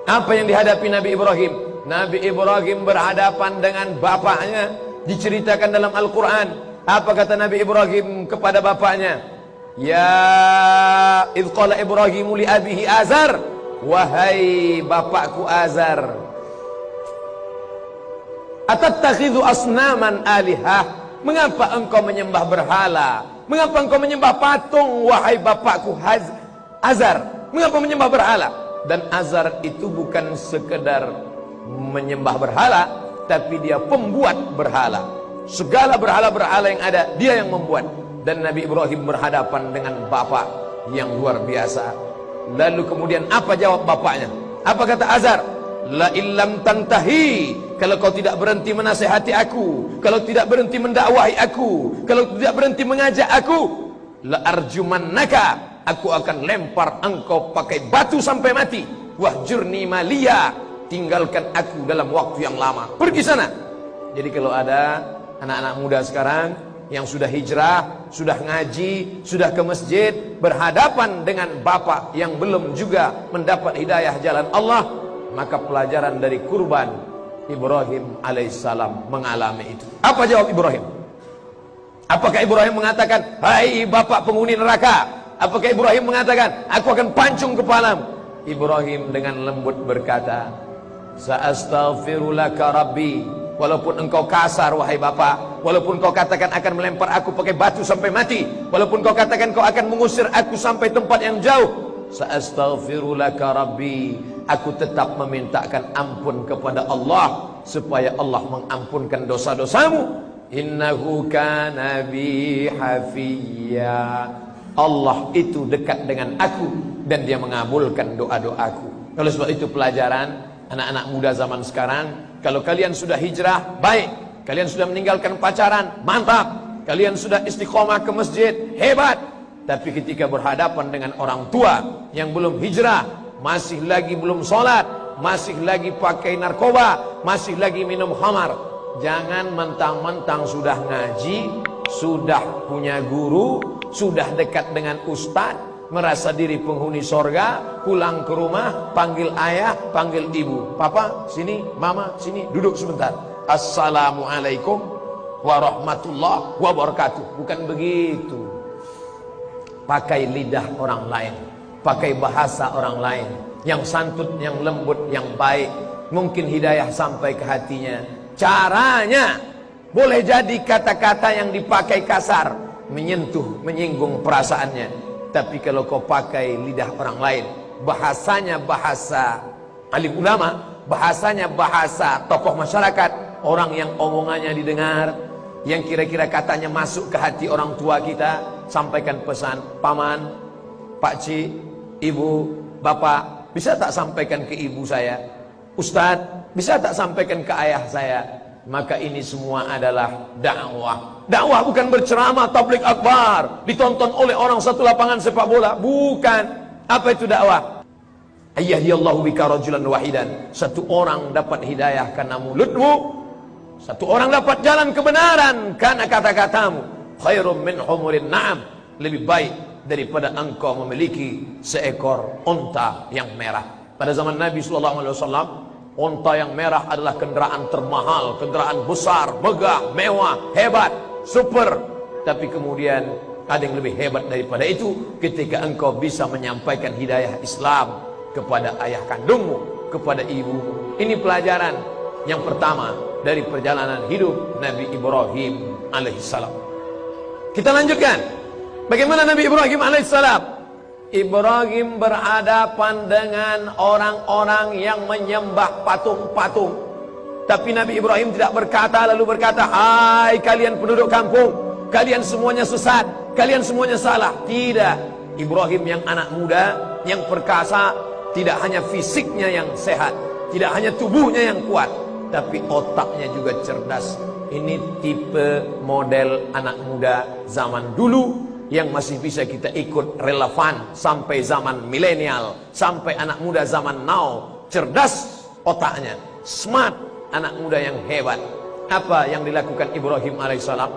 Apa yang dihadapi Nabi Ibrahim? Nabi Ibrahim berhadapan dengan bapaknya. Diceritakan dalam Al-Quran. Apa kata Nabi Ibrahim kepada bapaknya? Ya idh qala Ibrahimu li abihi Azar, wahai bapakku Azar, atattakhidhu asnaman alihah, mengapa engkau menyembah berhala? Mengapa engkau menyembah patung, wahai bapakku Azar? Mengapa menyembah berhala? Dan Azar itu bukan sekedar menyembah berhala, tapi dia pembuat berhala. Segala berhala-berhala yang ada, dia yang membuat. Dan Nabi Ibrahim berhadapan dengan bapak yang luar biasa. Lalu kemudian apa jawab bapaknya? Apa kata Azar? La illam tantahi, kalau kau tidak berhenti menasihati aku, kalau tidak berhenti mendakwahi aku, kalau tidak berhenti mengajak aku, la arjumannaka, aku akan lempar engkau pakai batu sampai mati. Wahjurni maliya, tinggalkan aku dalam waktu yang lama, pergi sana. Jadi kalau ada anak-anak muda sekarang yang sudah hijrah, sudah ngaji, sudah ke masjid, berhadapan dengan bapak yang belum juga mendapat hidayah jalan Allah, maka pelajaran dari kurban Ibrahim alaihissalam mengalami itu. Apa jawab Ibrahim? Apakah Ibrahim mengatakan, hai bapak penghuni neraka? Apakah Ibrahim mengatakan, aku akan pancung kepalamu? Ibrahim dengan lembut berkata, Sa'astaghfirulaka Rabbi. Walaupun engkau kasar wahai bapak, walaupun kau katakan akan melempar aku pakai batu sampai mati, walaupun kau katakan kau akan mengusir aku sampai tempat yang jauh, Sa'astaghfirulaka Rabbi, aku tetap memintakan ampun kepada Allah supaya Allah mengampunkan dosa-dosamu. Innahu kana bi hafiyya, Allah itu dekat dengan aku dan dia mengabulkan doa-doaku. Oleh sebab itu pelajaran anak-anak muda zaman sekarang, kalau kalian sudah hijrah, baik. Kalian sudah meninggalkan pacaran, mantap. Kalian sudah istiqomah ke masjid, hebat. Tapi ketika berhadapan dengan orang tua yang belum hijrah, masih lagi belum sholat, masih lagi pakai narkoba, masih lagi minum khamar, jangan mentang-mentang sudah ngaji, sudah punya guru, sudah dekat dengan ustadz, merasa diri penghuni sorga, pulang ke rumah, panggil ayah, panggil ibu, papa, sini, mama, sini, duduk sebentar. Assalamualaikum warahmatullahi wabarakatuh. Bukan begitu. Pakai lidah orang lain, pakai bahasa orang lain, yang santun, yang lembut, yang baik. Mungkin hidayah sampai ke hatinya. Caranya, boleh jadi kata-kata yang dipakai kasar, menyentuh, menyinggung perasaannya. Tapi kalau kau pakai lidah orang lain, bahasanya bahasa alim ulama, bahasanya bahasa tokoh masyarakat, orang yang omongannya didengar, yang kira-kira katanya masuk ke hati orang tua kita, sampaikan pesan, paman, pakcik, ibu, bapak, bisa tak sampaikan ke ibu saya? Ustadz, bisa tak sampaikan ke ayah saya? Maka ini semua adalah dakwah. Dakwah bukan berceramah tabligh akbar, ditonton oleh orang satu lapangan sepak bola. Bukan. Apa itu dakwah? Ayyahdiyallahu bika rajulan wahidan. Satu orang dapat hidayah karena mulutmu, satu orang dapat jalan kebenaran karena kata-katamu. Khairum min humurin na'am, lebih baik daripada engkau memiliki seekor unta yang merah. Pada zaman Nabi SAW, unta yang merah adalah kendaraan termahal, kendaraan besar, megah, mewah, hebat, super. Tapi kemudian ada yang lebih hebat daripada itu, ketika engkau bisa menyampaikan hidayah Islam kepada ayah kandungmu, kepada ibu. Ini pelajaran yang pertama dari perjalanan hidup Nabi Ibrahim alaihissalam. Kita lanjutkan. Bagaimana Nabi Ibrahim alaihissalam? Ibrahim berhadapan dengan orang-orang yang menyembah patung-patung. Tapi Nabi Ibrahim tidak berkata lalu berkata, hai kalian penduduk kampung, kalian semuanya sesat, kalian semuanya salah. Tidak. Ibrahim yang anak muda, yang perkasa, tidak hanya fisiknya yang sehat, tidak hanya tubuhnya yang kuat, tapi otaknya juga cerdas. Ini tipe model anak muda zaman dulu yang masih bisa kita ikut relevan sampai zaman milenial, sampai anak muda zaman now. Cerdas otaknya, smart, anak muda yang hebat. Apa yang dilakukan Ibrahim alaihissalam?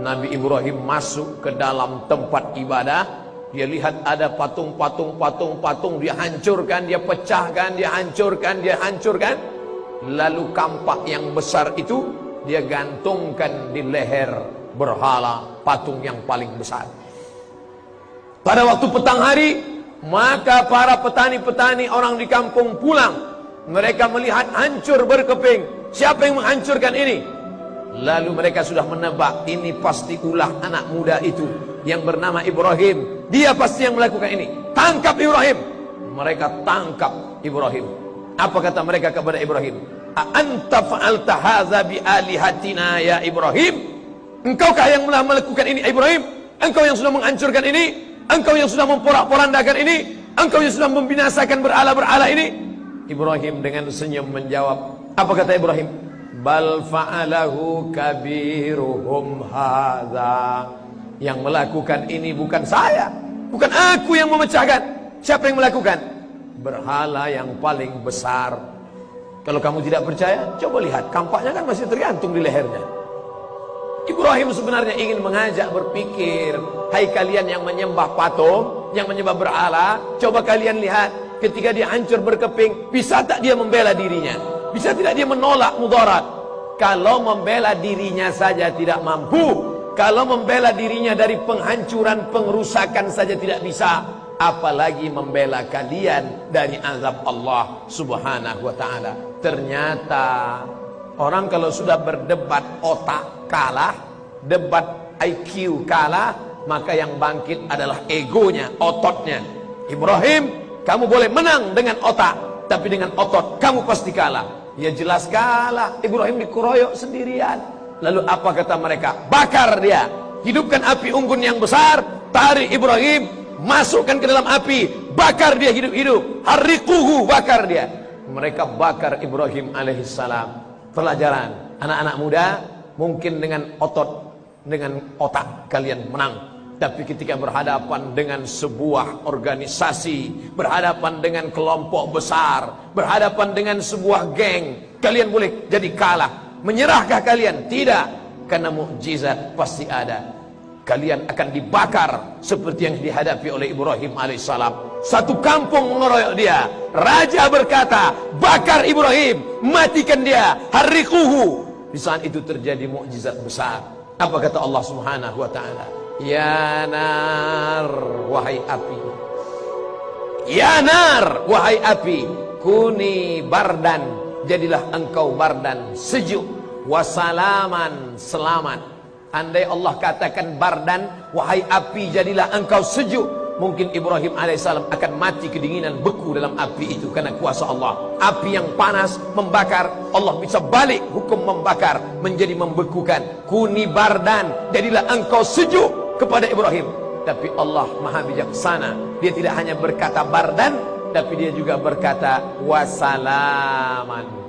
Nabi Ibrahim masuk ke dalam tempat ibadah, Dia lihat ada patung, dia hancurkan, dia pecahkan, dia hancurkan. Lalu kampak yang besar itu dia gantungkan di leher berhala patung yang paling besar. Pada waktu petang hari, maka para petani-petani orang di kampung pulang. Mereka melihat hancur berkeping. Siapa yang menghancurkan ini? Lalu mereka sudah menebak, ini pasti ulah anak muda itu yang bernama Ibrahim. Dia pasti yang melakukan ini. Tangkap Ibrahim. Mereka tangkap Ibrahim. Apa kata mereka kepada Ibrahim? Anta fa'alta hadza bi alihatina ya Ibrahim? Engkaukah yang telah melakukan ini Ibrahim? Engkau yang sudah menghancurkan ini? Engkau yang sudah memporak-porandakan ini? Engkau yang sudah membinasakan berhala-berhala ini? Ibrahim dengan senyum menjawab. Apa kata Ibrahim? Bal fa'alahu kabiruhum hadza. Yang melakukan ini bukan saya, bukan aku yang memecahkan. Siapa yang melakukan? Berhala yang paling besar. Kalau kamu tidak percaya, coba lihat, kampaknya kan masih tergantung di lehernya. Ibrahim sebenarnya ingin mengajak berpikir, hai kalian yang menyembah patung, yang menyembah berhala, coba kalian lihat, ketika dia hancur berkeping, bisa tak dia membela dirinya? Bisa tidak dia menolak mudarat? Kalau membela dirinya saja tidak mampu, kalau membela dirinya dari penghancuran, pengrusakan saja tidak bisa, apalagi membela kalian dari azab Allah subhanahu wa ta'ala. Ternyata orang kalau sudah berdebat otak kalah, debat IQ kalah, maka yang bangkit adalah egonya, ototnya. Ibrahim, kamu boleh menang dengan otak, tapi dengan otot kamu pasti kalah. Ya jelas kalah. Ibrahim dikeroyok sendirian. Lalu apa kata mereka? Bakar dia. Hidupkan api unggun yang besar, tarik Ibrahim, masukkan ke dalam api, bakar dia hidup-hidup. Harriquhu, bakar dia. Mereka bakar Ibrahim alaihissalam. Pelajaran, anak-anak muda, mungkin dengan otot, dengan otak kalian menang. Tapi ketika berhadapan dengan sebuah organisasi, berhadapan dengan kelompok besar, berhadapan dengan sebuah geng, kalian boleh jadi kalah. Menyerahkah kalian? Tidak. Karena mukjizat pasti ada. Kalian akan dibakar seperti yang dihadapi oleh Ibrahim alaihissalam. Satu kampung mengeroyok dia. Raja berkata, bakar Ibrahim, matikan dia, harriquhu. Di saat itu terjadi mukjizat besar. Apa kata Allah subhanahu wa ta'ala? Ya nar, wahai api. Ya nar, wahai api, kuni bardan, jadilah engkau bardan, sejuk. Wasalaman, selamat. Andai Allah katakan bardan, wahai api, jadilah engkau sejuk, mungkin Ibrahim alaihissalam akan mati kedinginan, beku dalam api itu karena kuasa Allah. Api yang panas membakar, Allah bisa balik hukum membakar menjadi membekukan. Kuni bardan, jadilah engkau sejuk kepada Ibrahim. Tapi Allah maha bijaksana. Dia tidak hanya berkata bardan, tapi dia juga berkata wasalaman.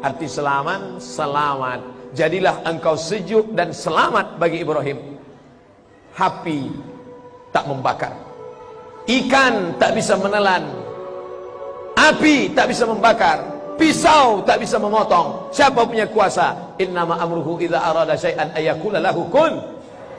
Arti selamat, selamat. Jadilah engkau sejuk dan selamat bagi Ibrahim. Api tak membakar, ikan tak bisa menelan, api tak bisa membakar, pisau tak bisa memotong. Siapa punya kuasa? Innama amruhu idza arada syai'an ayyakula lahu kun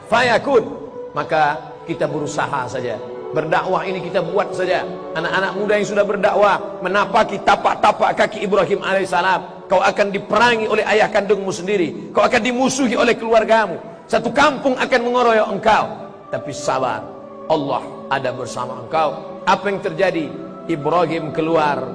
fayakun. Maka kita berusaha saja. Berdakwah ini kita buat saja. Anak-anak muda yang sudah berdakwah, menapaki tapak-tapak kaki Ibrahim alaihissalam. Kau akan diperangi oleh ayah kandungmu sendiri. Kau akan dimusuhi oleh keluargamu. Satu kampung akan mengeroyok engkau. Tapi sabar, Allah ada bersama engkau. Apa yang terjadi? Ibrahim keluar,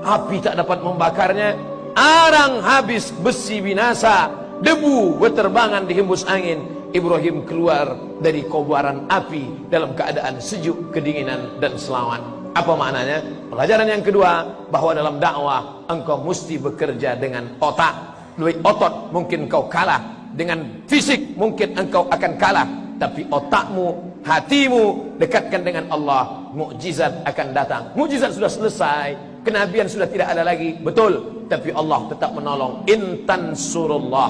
api tak dapat membakarnya. Arang habis, besi binasa, debu berterbangan dihembus angin. Ibrahim keluar dari kobaran api dalam keadaan sejuk, kedinginan dan selamat. Apa maknanya? Pelajaran yang kedua, bahwa dalam dakwah engkau mesti bekerja dengan otak. Lebih otot mungkin kau kalah, dengan fisik mungkin engkau akan kalah, tapi otakmu, hatimu dekatkan dengan Allah, mukjizat akan datang. Mukjizat sudah selesai, kenabian sudah tidak ada lagi, betul, tapi Allah tetap menolong. Intan surullah,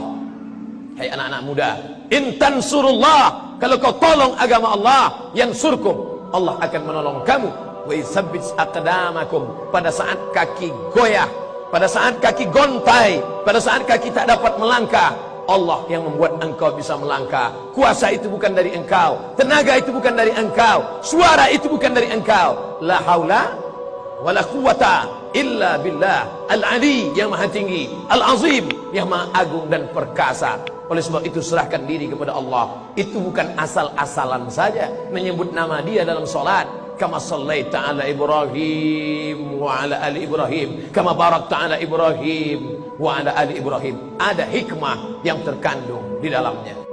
hai anak-anak muda, intan surullah, kalau kau tolong agama Allah, yang surkum, Allah akan menolong kamu. Wa yusabbit aqdamakum, pada saat kaki goyah, pada saat kaki gontai, pada saat kaki tak dapat melangkah, Allah yang membuat engkau bisa melangkah. Kuasa itu bukan dari engkau, tenaga itu bukan dari engkau, suara itu bukan dari engkau. La haula wala quwata illa billah al-ali yang maha tinggi, al-azim yang maha agung dan perkasa. Oleh sebab itu serahkan diri kepada Allah. Itu bukan asal-asalan saja menyebut nama Dia dalam salat. Kama sallaita ala Ibrahim wa ala ali Ibrahim kama barakta ala Ibrahim wa ala ali Ibrahim. Ada hikmah yang terkandung di dalamnya.